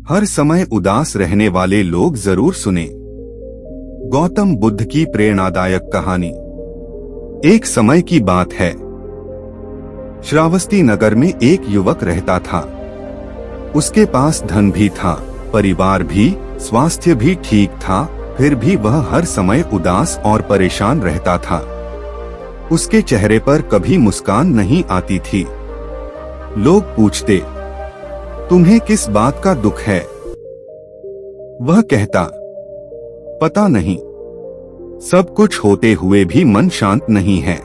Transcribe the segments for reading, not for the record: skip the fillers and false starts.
हर समय उदास रहने वाले लोग जरूर सुने। गौतम बुद्ध की प्रेरणादायक कहानी। एक समय की बात है। श्रावस्ती नगर में एक युवक रहता था। उसके पास धन भी था, परिवार भी, स्वास्थ्य भी ठीक था, फिर भी वह हर समय उदास और परेशान रहता था। उसके चेहरे पर कभी मुस्कान नहीं आती थी। लोग पूछते, तुम्हें किस बात का दुख है? वह कहता, पता नहीं, सब कुछ होते हुए भी मन शांत नहीं है।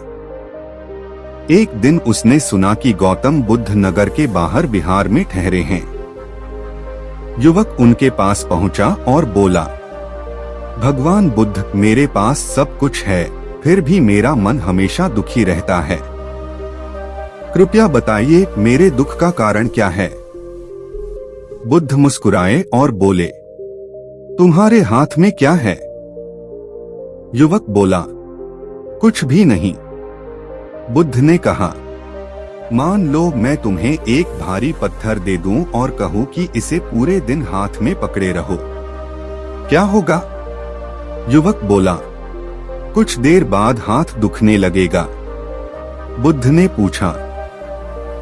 एक दिन उसने सुना कि गौतम बुद्ध नगर के बाहर विहार में ठहरे हैं। युवक उनके पास पहुंचा और बोला, भगवान बुद्ध, मेरे पास सब कुछ है, फिर भी मेरा मन हमेशा दुखी रहता है। कृपया बताइए, मेरे दुख का कारण क्या है? बुद्ध मुस्कुराए और बोले, तुम्हारे हाथ में क्या है? युवक बोला, कुछ भी नहीं। बुद्ध ने कहा, मान लो मैं तुम्हें एक भारी पत्थर दे दूं और कहूं कि इसे पूरे दिन हाथ में पकड़े रहो, क्या होगा? युवक बोला, कुछ देर बाद हाथ दुखने लगेगा। बुद्ध ने पूछा,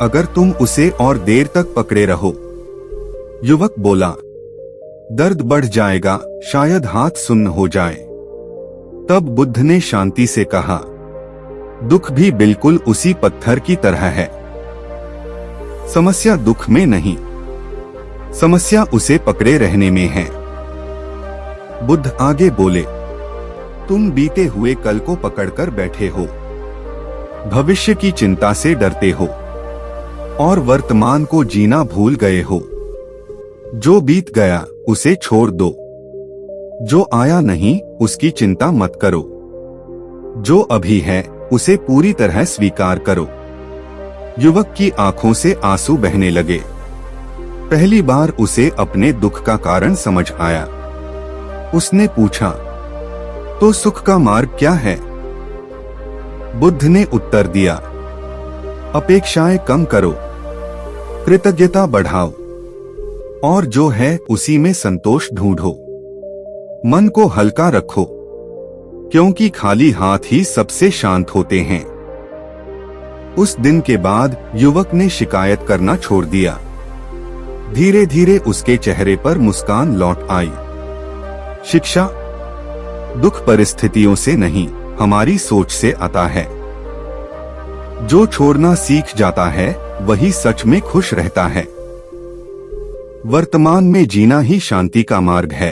अगर तुम उसे और देर तक पकड़े रहो? युवक बोला, दर्द बढ़ जाएगा, शायद हाथ सुन्न हो जाए। तब बुद्ध ने शांति से कहा, दुख भी बिल्कुल उसी पत्थर की तरह है। समस्या दुख में नहीं, समस्या उसे पकड़े रहने में है। बुद्ध आगे बोले, तुम बीते हुए कल को पकड़कर बैठे हो, भविष्य की चिंता से डरते हो और वर्तमान को जीना भूल गए हो। जो बीत गया उसे छोड़ दो, जो आया नहीं उसकी चिंता मत करो, जो अभी है उसे पूरी तरह स्वीकार करो। युवक की आंखों से आंसू बहने लगे। पहली बार उसे अपने दुख का कारण समझ आया। उसने पूछा, तो सुख का मार्ग क्या है? बुद्ध ने उत्तर दिया, अपेक्षाएं कम करो, कृतज्ञता बढ़ाओ और जो है उसी में संतोष ढूंढो। मन को हल्का रखो, क्योंकि खाली हाथ ही सबसे शांत होते हैं। उस दिन के बाद युवक ने शिकायत करना छोड़ दिया। धीरे धीरे उसके चेहरे पर मुस्कान लौट आई। शिक्षा, दुख परिस्थितियों से नहीं, हमारी सोच से आता है। जो छोड़ना सीख जाता है वही सच में खुश रहता है। वर्तमान में जीना ही शांति का मार्ग है।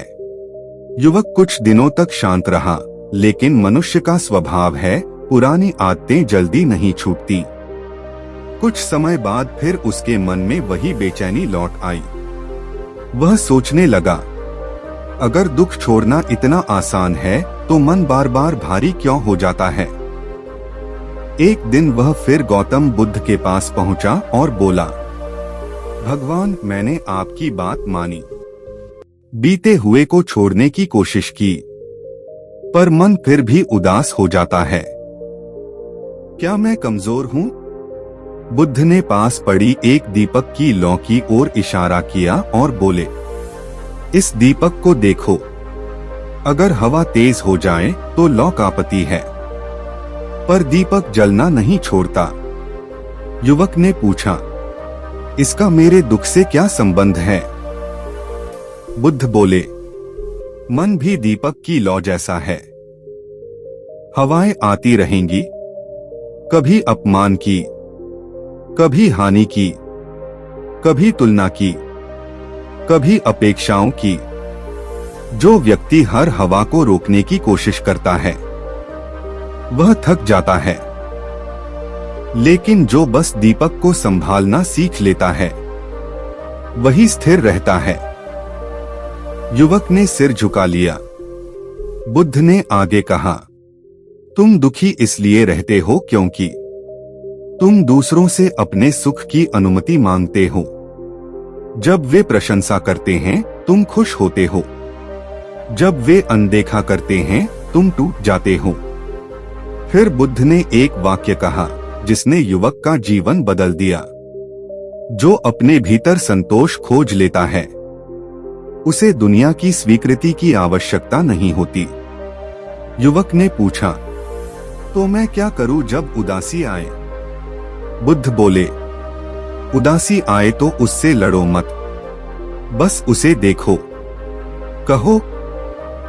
युवक कुछ दिनों तक शांत रहा, लेकिन मनुष्य का स्वभाव है, पुरानी आदतें जल्दी नहीं छूटती। कुछ समय बाद फिर उसके मन में वही बेचैनी लौट आई। वह सोचने लगा, अगर दुख छोड़ना इतना आसान है तो मन बार बार भारी क्यों हो जाता है? एक दिन वह फिर गौतम बुद्ध के पास पहुंचा और बोला, भगवान, मैंने आपकी बात मानी, बीते हुए को छोड़ने की कोशिश की, पर मन फिर भी उदास हो जाता है। क्या मैं कमजोर हूं? बुद्ध ने पास पड़ी एक दीपक की लौ की ओर इशारा किया और बोले, इस दीपक को देखो, अगर हवा तेज हो जाए तो लौ कांपती है, पर दीपक जलना नहीं छोड़ता। युवक ने पूछा, इसका मेरे दुख से क्या संबंध है? बुद्ध बोले, मन भी दीपक की लौ जैसा है। हवाएं आती रहेंगी, कभी अपमान की, कभी हानि की, कभी तुलना की, कभी अपेक्षाओं की। जो व्यक्ति हर हवा को रोकने की कोशिश करता है वह थक जाता है, लेकिन जो बस दीपक को संभालना सीख लेता है वही स्थिर रहता है। युवक ने सिर झुका लिया। बुद्ध ने आगे कहा, तुम दुखी इसलिए रहते हो क्योंकि तुम दूसरों से अपने सुख की अनुमति मांगते हो। जब वे प्रशंसा करते हैं तुम खुश होते हो, जब वे अनदेखा करते हैं तुम टूट जाते हो। फिर बुद्ध ने एक वाक्य कहा जिसने युवक का जीवन बदल दिया, जो अपने भीतर संतोष खोज लेता है उसे दुनिया की स्वीकृति की आवश्यकता नहीं होती। युवक ने पूछा, तो मैं क्या करूं जब उदासी आए? बुद्ध बोले, उदासी आए तो उससे लड़ो मत, बस उसे देखो। कहो,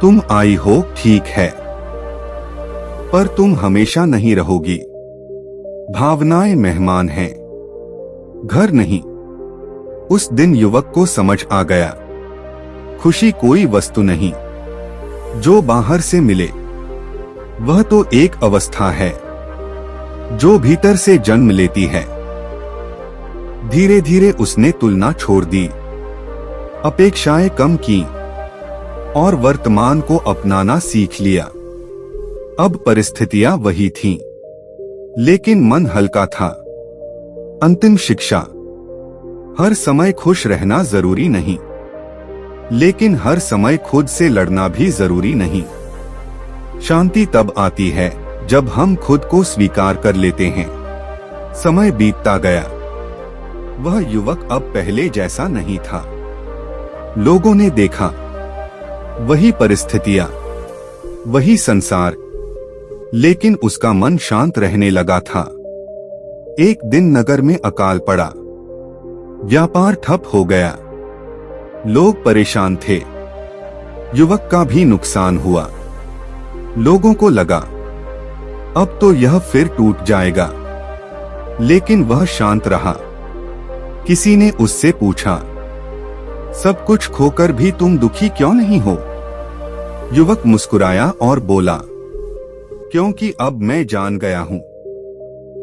तुम आई हो ठीक है, पर तुम हमेशा नहीं रहोगी। भावनाएं मेहमान हैं, घर नहीं। उस दिन युवक को समझ आ गया, खुशी कोई वस्तु नहीं जो बाहर से मिले, वह तो एक अवस्था है जो भीतर से जन्म लेती है। धीरे धीरे उसने तुलना छोड़ दी, अपेक्षाएं कम की और वर्तमान को अपनाना सीख लिया। अब परिस्थितियां वही थीं, लेकिन मन हल्का था। अंतिम शिक्षा, हर समय खुश रहना जरूरी नहीं, लेकिन हर समय खुद से लड़ना भी जरूरी नहीं। शांति तब आती है जब हम खुद को स्वीकार कर लेते हैं। समय बीतता गया, वह युवक अब पहले जैसा नहीं था। लोगों ने देखा, वही परिस्थितियां, वही संसार, लेकिन उसका मन शांत रहने लगा था। एक दिन नगर में अकाल पड़ा, व्यापार ठप हो गया, लोग परेशान थे। युवक का भी नुकसान हुआ। लोगों को लगा, अब तो यह फिर टूट जाएगा, लेकिन वह शांत रहा। किसी ने उससे पूछा, सब कुछ खोकर भी तुम दुखी क्यों नहीं हो? युवक मुस्कुराया और बोला, क्योंकि अब मैं जान गया हूं,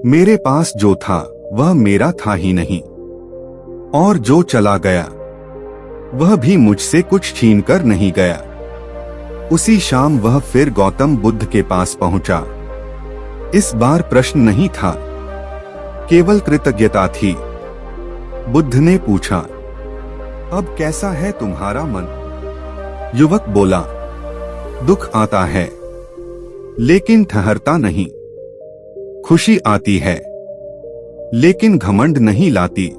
मेरे पास जो था वह मेरा था ही नहीं, और जो चला गया वह भी मुझसे कुछ छीन कर नहीं गया। उसी शाम वह फिर गौतम बुद्ध के पास पहुंचा। इस बार प्रश्न नहीं था, केवल कृतज्ञता थी। बुद्ध ने पूछा, अब कैसा है तुम्हारा मन? युवक बोला, दुख आता है, लेकिन ठहरता नहीं। खुशी आती है, लेकिन घमंड नहीं लाती।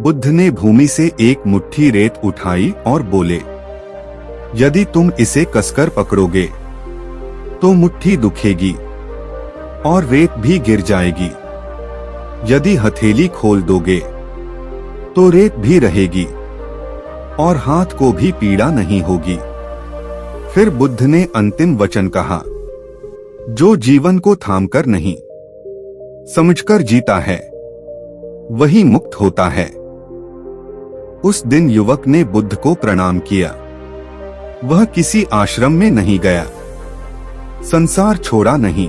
बुद्ध ने भूमि से एक मुट्ठी रेत उठाई और बोले, यदि तुम इसे कसकर पकड़ोगे तो मुट्ठी दुखेगी और रेत भी गिर जाएगी। यदि हथेली खोल दोगे तो रेत भी रहेगी और हाथ को भी पीड़ा नहीं होगी। फिर बुद्ध ने अंतिम वचन कहा, जो जीवन को थामकर नहीं, समझकर जीता है, वही मुक्त होता है। उस दिन युवक ने बुद्ध को प्रणाम किया। वह किसी आश्रम में नहीं गया, संसार छोड़ा नहीं,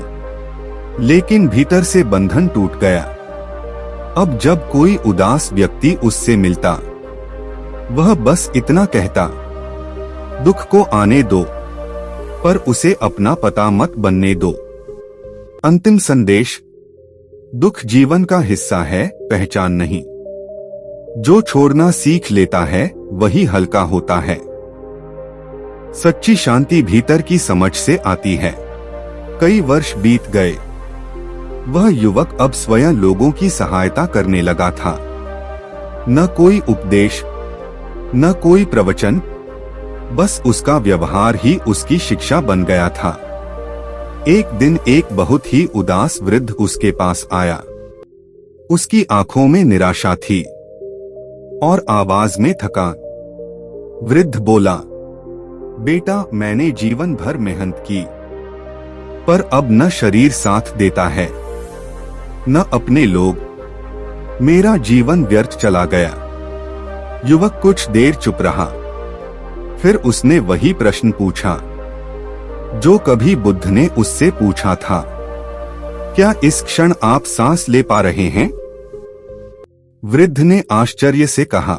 लेकिन भीतर से बंधन टूट गया। अब जब कोई उदास व्यक्ति उससे मिलता, वह बस इतना कहता, दुख को आने दो, पर उसे अपना पता मत बनने दो। अंतिम संदेश, दुख जीवन का हिस्सा है, पहचान नहीं। जो छोड़ना सीख लेता है वही हल्का होता है। सच्ची शांति भीतर की समझ से आती है। कई वर्ष बीत गए, वह युवक अब स्वयं लोगों की सहायता करने लगा था। न कोई उपदेश, न कोई प्रवचन, बस उसका व्यवहार ही उसकी शिक्षा बन गया था। एक दिन एक बहुत ही उदास वृद्ध उसके पास आया। उसकी आंखों में निराशा थी और आवाज में थकान। वृद्ध बोला, बेटा, मैंने जीवन भर मेहनत की, पर अब न शरीर साथ देता है, न अपने लोग। मेरा जीवन व्यर्थ चला गया। युवक कुछ देर चुप रहा, फिर उसने वही प्रश्न पूछा जो कभी बुद्ध ने उससे पूछा था, क्या इस क्षण आप सांस ले पा रहे हैं? वृद्ध ने आश्चर्य से कहा,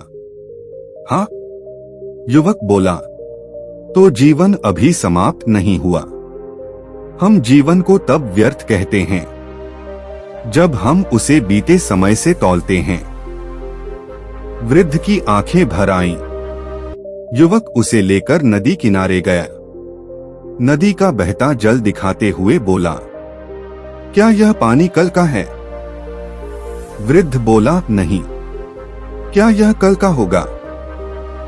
हाँ। युवक बोला, तो जीवन अभी समाप्त नहीं हुआ। हम जीवन को तब व्यर्थ कहते हैं जब हम उसे बीते समय से तौलते हैं। वृद्ध की आंखें भर आईं। युवक उसे लेकर नदी किनारे गया। नदी का बहता जल दिखाते हुए बोला, क्या यह पानी कल का है? वृद्ध बोला, नहीं। क्या यह कल का होगा?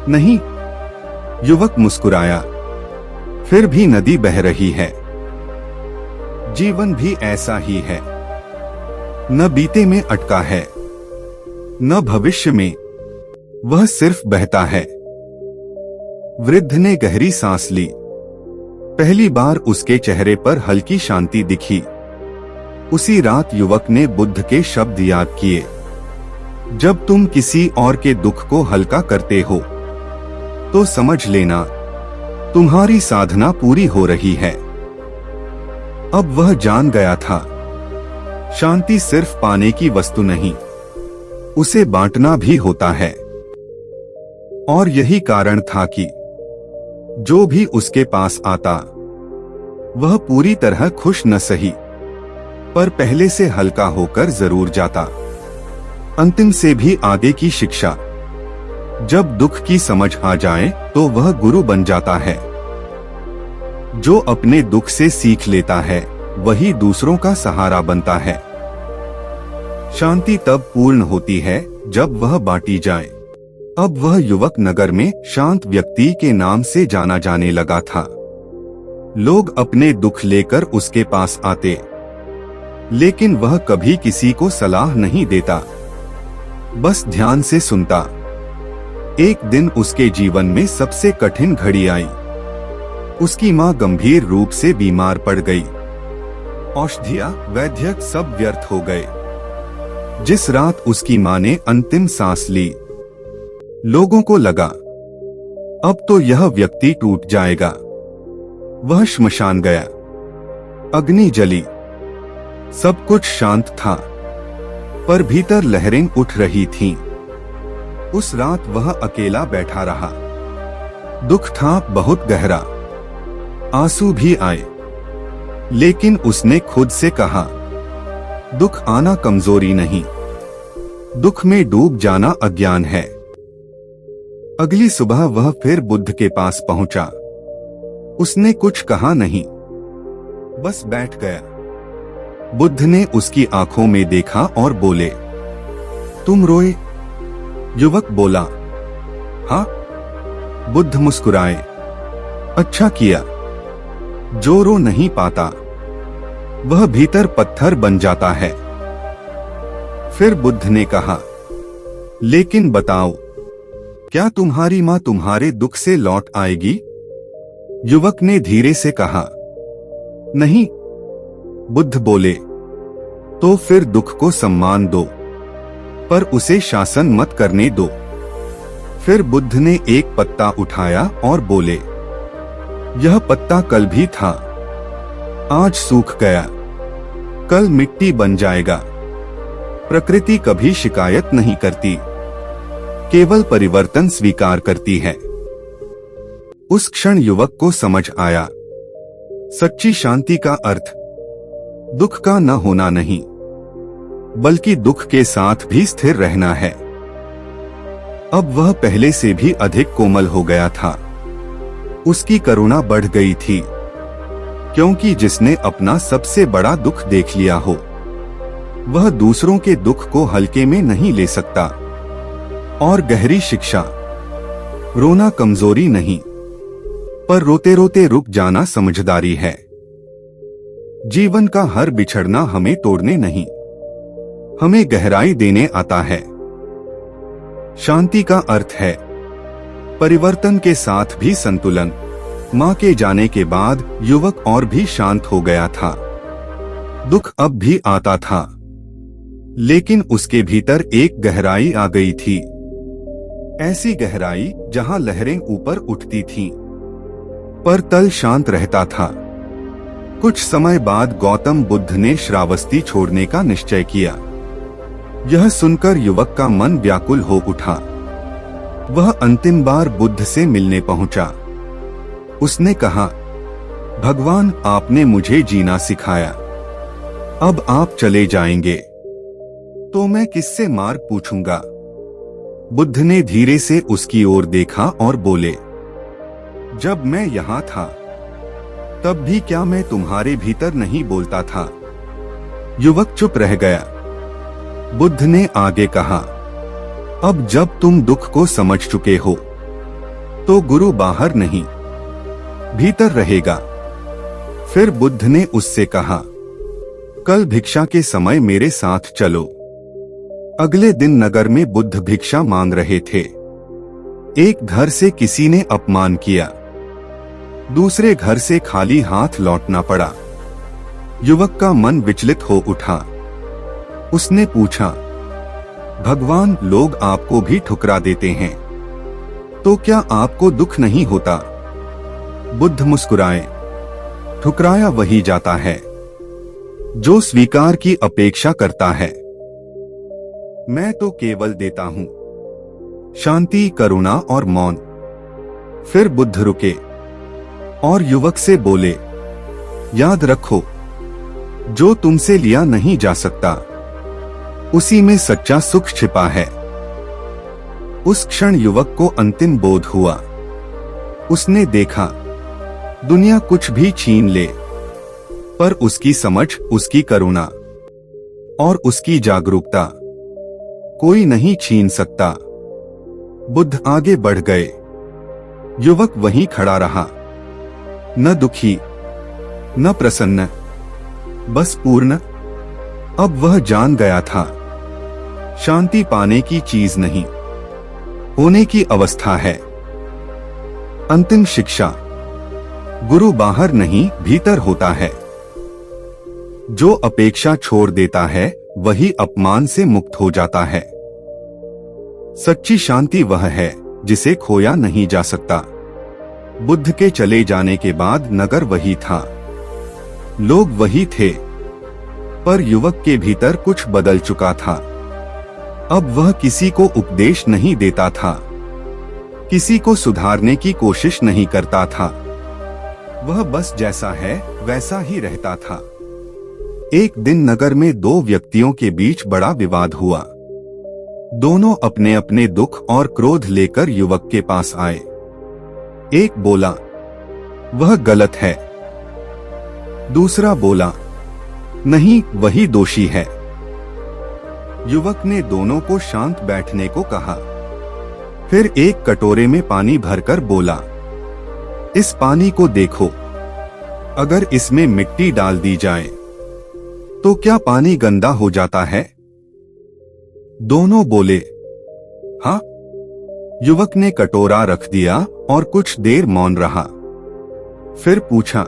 नहीं, युवक मुस्कुराया। फिर भी नदी बह रही है। जीवन भी ऐसा ही है, न बीते में अटका है, न भविष्य में, वह सिर्फ बहता है। वृद्ध ने गहरी सांस ली। पहली बार उसके चेहरे पर हल्की शांति दिखी। उसी रात युवक ने बुद्ध के शब्द याद किए, जब तुम किसी और के दुख को हल्का करते हो तो समझ लेना तुम्हारी साधना पूरी हो रही है। अब वह जान गया था, शांति सिर्फ पाने की वस्तु नहीं, उसे बांटना भी होता है। और यही कारण था कि जो भी उसके पास आता वह पूरी तरह खुश न सही, पर पहले से हल्का होकर जरूर जाता। अंतिम से भी आगे की शिक्षा, जब दुख की समझ आ जाए तो वह गुरु बन जाता है। जो अपने दुख से सीख लेता है वही दूसरों का सहारा बनता है। शांति तब पूर्ण होती है जब वह बांटी जाए। अब वह युवक नगर में शांत व्यक्ति के नाम से जाना जाने लगा था। लोग अपने दुख लेकर उसके पास आते, लेकिन वह कभी किसी को सलाह नहीं देता, बस ध्यान से सुनता। एक दिन उसके जीवन में सबसे कठिन घड़ी आई। उसकी मां गंभीर रूप से बीमार पड़ गई। औषधियां, वैद्य सब व्यर्थ हो गए। जिस रात उसकी मां ने अंतिम सांस ली, लोगों को लगा अब तो यह व्यक्ति टूट जाएगा। वह श्मशान गया। अग्नि जली, सब कुछ शांत था, पर भीतर लहरें उठ रही थीं। उस रात वह अकेला बैठा रहा। दुख था बहुत गहरा, आंसू भी आए, लेकिन उसने खुद से कहा, दुख आना कमजोरी नहीं, दुख में डूब जाना अज्ञान है। अगली सुबह वह फिर बुद्ध के पास पहुंचा। उसने कुछ कहा नहीं, बस बैठ गया। बुद्ध ने उसकी आंखों में देखा और बोले, तुम रोए? युवक बोला, हाँ। बुद्ध मुस्कुराए, अच्छा किया। जो रो नहीं पाता वह भीतर पत्थर बन जाता है। फिर बुद्ध ने कहा, लेकिन बताओ, क्या तुम्हारी मां तुम्हारे दुख से लौट आएगी? युवक ने धीरे से कहा, नहीं। बुद्ध बोले, तो फिर दुख को सम्मान दो, पर उसे शासन मत करने दो। फिर बुद्ध ने एक पत्ता उठाया और बोले, यह पत्ता कल भी था, आज सूख गया, कल मिट्टी बन जाएगा। प्रकृति कभी शिकायत नहीं करती, केवल परिवर्तन स्वीकार करती है। उस क्षण युवक को समझ आया, सच्ची शांति का अर्थ दुख का न होना नहीं, बल्कि दुख के साथ भी स्थिर रहना है। अब वह पहले से भी अधिक कोमल हो गया था। उसकी करुणा बढ़ गई थी, क्योंकि जिसने अपना सबसे बड़ा दुख देख लिया हो, वह दूसरों के दुख को हल्के में नहीं ले सकता। और गहरी शिक्षा, रोना कमजोरी नहीं, पर रोते रोते रुक जाना समझदारी है। जीवन का हर बिछड़ना हमें तोड़ने नहीं, हमें गहराई देने आता है। शांति का अर्थ है परिवर्तन के साथ भी संतुलन। मां के जाने के बाद युवक और भी शांत हो गया था। दुख अब भी आता था, लेकिन उसके भीतर एक गहराई आ गई थी। ऐसी गहराई जहां लहरें ऊपर उठती थीं, पर तल शांत रहता था। कुछ समय बाद गौतम बुद्ध ने श्रावस्ती छोड़ने का निश्चय किया। यह सुनकर युवक का मन व्याकुल हो उठा। वह अंतिम बार बुद्ध से मिलने पहुंचा। उसने कहा, भगवान, आपने मुझे जीना सिखाया, अब आप चले जाएंगे तो मैं किससे मार्ग पूछूंगा? बुद्ध ने धीरे से उसकी ओर देखा और बोले, जब मैं यहाँ था तब भी क्या मैं तुम्हारे भीतर नहीं बोलता था? युवक चुप रह गया। बुद्ध ने आगे कहा, अब जब तुम दुख को समझ चुके हो तो गुरु बाहर नहीं, भीतर रहेगा। फिर बुद्ध ने उससे कहा, कल भिक्षा के समय मेरे साथ चलो। अगले दिन नगर में बुद्ध भिक्षा मांग रहे थे। एक घर से किसी ने अपमान किया, दूसरे घर से खाली हाथ लौटना पड़ा। युवक का मन विचलित हो उठा। उसने पूछा, भगवान, लोग आपको भी ठुकरा देते हैं, तो क्या आपको दुख नहीं होता? बुद्ध मुस्कुराए, ठुकराया वही जाता है जो स्वीकार की अपेक्षा करता है। मैं तो केवल देता हूं, शांति, करुणा और मौन। फिर बुद्ध रुके और युवक से बोले, याद रखो, जो तुमसे लिया नहीं जा सकता, उसी में सच्चा सुख छिपा है। उस क्षण युवक को अंतिम बोध हुआ। उसने देखा, दुनिया कुछ भी छीन ले, पर उसकी समझ, उसकी करुणा और उसकी जागरूकता कोई नहीं छीन सकता। बुद्ध आगे बढ़ गए। युवक वहीं खड़ा रहा, न दुखी, न प्रसन्न, बस पूर्ण। अब वह जान गया था, शांति पाने की चीज नहीं, होने की अवस्था है। अंतिम शिक्षा, गुरु बाहर नहीं, भीतर होता है। जो अपेक्षा छोड़ देता है, वही अपमान से मुक्त हो जाता है। सच्ची शांति वह है जिसे खोया नहीं जा सकता। बुद्ध के चले जाने के बाद नगर वही था, लोग वही थे, पर युवक के भीतर कुछ बदल चुका था। अब वह किसी को उपदेश नहीं देता था, किसी को सुधारने की कोशिश नहीं करता था। वह बस जैसा है वैसा ही रहता था। एक दिन नगर में दो व्यक्तियों के बीच बड़ा विवाद हुआ। दोनों अपने अपने दुख और क्रोध लेकर युवक के पास आए। एक बोला, वह गलत है। दूसरा बोला, नहीं, वही दोषी है। युवक ने दोनों को शांत बैठने को कहा। फिर एक कटोरे में पानी भरकर बोला, इस पानी को देखो, अगर इसमें मिट्टी डाल दी जाए तो क्या पानी गंदा हो जाता है? दोनों बोले, हाँ। युवक ने कटोरा रख दिया और कुछ देर मौन रहा। फिर पूछा,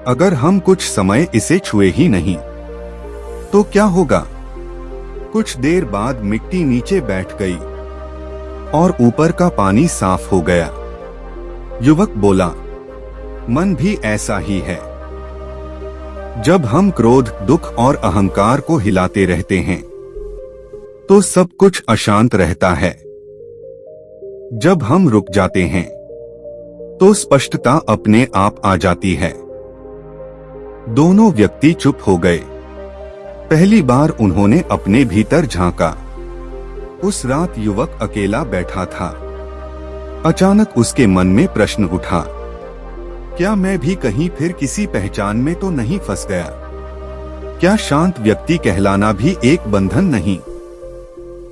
अगर हम कुछ समय इसे छुए ही नहीं तो क्या होगा? कुछ देर बाद मिट्टी नीचे बैठ गई और ऊपर का पानी साफ हो गया। युवक बोला, मन भी ऐसा ही है। जब हम क्रोध, दुख और अहंकार को हिलाते रहते हैं तो सब कुछ अशांत रहता है। जब हम रुक जाते हैं तो स्पष्टता अपने आप आ जाती है। दोनों व्यक्ति चुप हो गए। पहली बार उन्होंने अपने भीतर झांका। उस रात युवक अकेला बैठा था। अचानक उसके मन में प्रश्न उठा, क्या मैं भी कहीं फिर किसी पहचान में तो नहीं फंस गया? क्या शांत व्यक्ति कहलाना भी एक बंधन नहीं?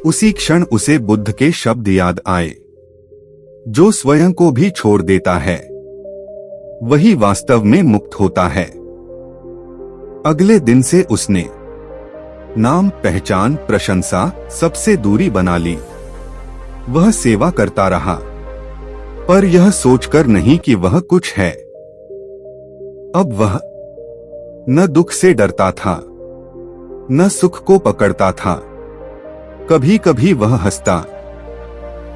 उसी क्षण उसे बुद्ध के शब्द याद आए, जो स्वयं को भी छोड़ देता है वही वास्तव में मुक्त होता है। अगले दिन से उसने नाम, पहचान, प्रशंसा सबसे दूरी बना ली। वह सेवा करता रहा, पर यह सोचकर नहीं कि वह कुछ है। अब वह न दुख से डरता था, न सुख को पकड़ता था। कभी कभी वह हंसता,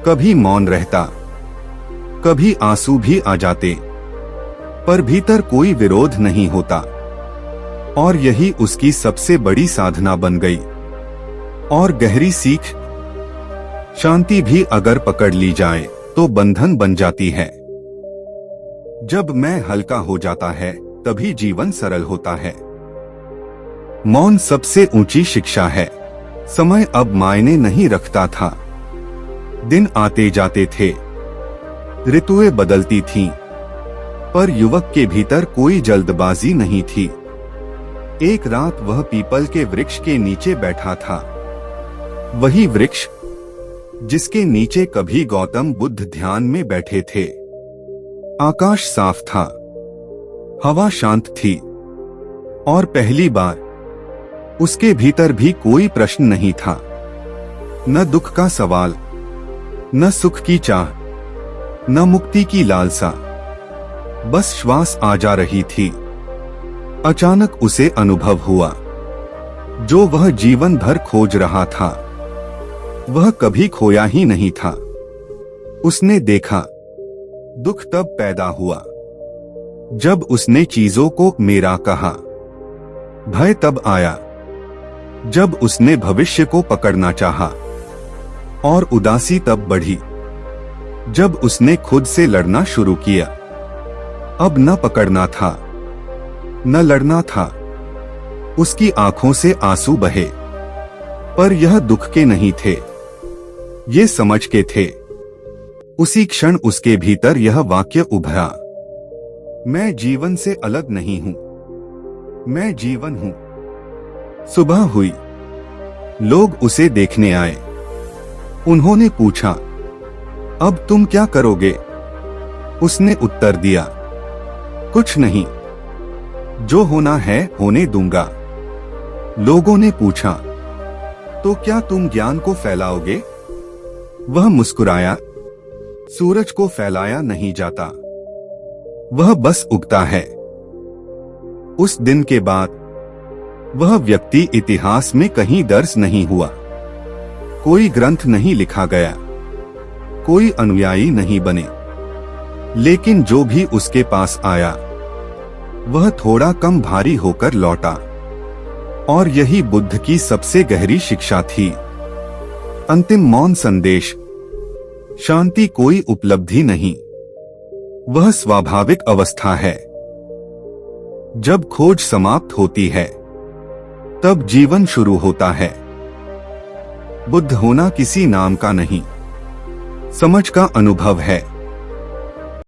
कभी मौन रहता, कभी आंसू भी आ जाते, पर भीतर कोई विरोध नहीं होता। और यही उसकी सबसे बड़ी साधना बन गई। और गहरी सीख, शांति भी अगर पकड़ ली जाए तो बंधन बन जाती है। जब मैं हल्का हो जाता है तभी जीवन सरल होता है। मौन सबसे ऊंची शिक्षा है। समय अब मायने नहीं रखता था। दिन आते जाते थे, ऋतुएं बदलती थीं, पर युवक के भीतर कोई जल्दबाजी नहीं थी। एक रात वह पीपल के वृक्ष के नीचे बैठा था। वही वृक्ष जिसके नीचे कभी गौतम बुद्ध ध्यान में बैठे थे। आकाश साफ था, हवा शांत थी और पहली बार उसके भीतर भी कोई प्रश्न नहीं था। न दुख का सवाल, न सुख की चाह, न मुक्ति की लालसा, बस श्वास आ जा रही थी। अचानक उसे अनुभव हुआ, जो वह जीवन भर खोज रहा था वह कभी खोया ही नहीं था। उसने देखा, दुख तब पैदा हुआ जब उसने चीजों को मेरा कहा। भय तब आया जब उसने भविष्य को पकड़ना चाहा। और उदासी तब बढ़ी जब उसने खुद से लड़ना शुरू किया। अब न पकड़ना था, न लड़ना था। उसकी आंखों से आंसू बहे, पर यह दुख के नहीं थे, ये समझ के थे। उसी क्षण उसके भीतर यह वाक्य उभरा, मैं जीवन से अलग नहीं हूं, मैं जीवन हूं। सुबह हुई, लोग उसे देखने आए। उन्होंने पूछा, अब तुम क्या करोगे? उसने उत्तर दिया, कुछ नहीं, जो होना है होने दूंगा। लोगों ने पूछा, तो क्या तुम ज्ञान को फैलाओगे? वह मुस्कुराया, सूरज को फैलाया नहीं जाता, वह बस उगता है। उस दिन के बाद वह व्यक्ति इतिहास में कहीं दर्ज नहीं हुआ। कोई ग्रंथ नहीं लिखा गया, कोई अनुयायी नहीं बने। लेकिन जो भी उसके पास आया वह थोड़ा कम भारी होकर लौटा। और यही बुद्ध की सबसे गहरी शिक्षा थी। अंतिम मौन संदेश, शांति कोई उपलब्धि नहीं, वह स्वाभाविक अवस्था है। जब खोज समाप्त होती है तब जीवन शुरू होता है। बुद्ध होना किसी नाम का नहीं, समझ का अनुभव है।